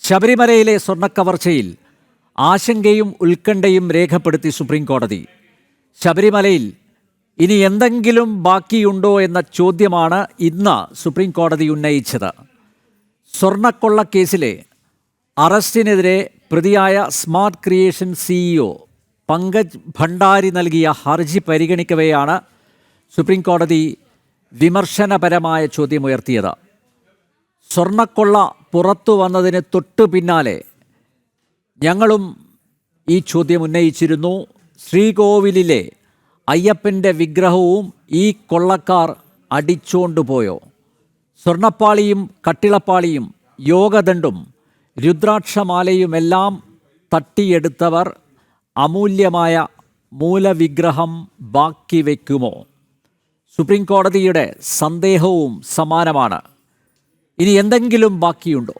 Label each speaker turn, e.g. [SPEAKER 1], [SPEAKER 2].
[SPEAKER 1] ശബരിമലയിലെ സ്വർണ്ണക്കവർച്ചയിൽ ആശങ്കയും ഉത്കണ്ഠയും രേഖപ്പെടുത്തി സുപ്രീം കോടതി. ശബരിമലയിൽ ഇനി എന്തെങ്കിലും ബാക്കിയുണ്ടോ എന്ന ചോദ്യമാണ് ഇന്ന് സുപ്രീം കോടതി ഉന്നയിച്ചത്. സ്വർണ്ണക്കൊള്ളക്കേസിലെ അറസ്റ്റിനെതിരെ പ്രതിയായ smart creation CEO Pankaj Bhandari നൽകിയ ഹർജി പരിഗണിക്കവെയാണ് സുപ്രീം കോടതി വിമർശനപരമായ ചോദ്യമുയർത്തിയത്. സ്വർണ്ണക്കൊള്ള പുറത്തു വന്നതിന് തൊട്ടു പിന്നാലെ ഞങ്ങളും ഈ ചോദ്യം ഉന്നയിച്ചിരുന്നു. ശ്രീകോവിലിലെ അയ്യപ്പൻ്റെ വിഗ്രഹവും ഈ കൊള്ളക്കാർ അടിച്ചോണ്ടുപോയോ? സ്വർണ്ണപ്പാളിയും കട്ടിളപ്പാളിയും യോഗദണ്ഡും രുദ്രാക്ഷമാലയുമെല്ലാം തട്ടിയെടുത്തവർ അമൂല്യമായ മൂലവിഗ്രഹം ബാക്കി വയ്ക്കുമോ? സുപ്രീം കോടതിയുടെ സന്ദേഹവും സമാനമാണ്. ഇനി എന്തെങ്കിലും ബാക്കിയുണ്ടോ?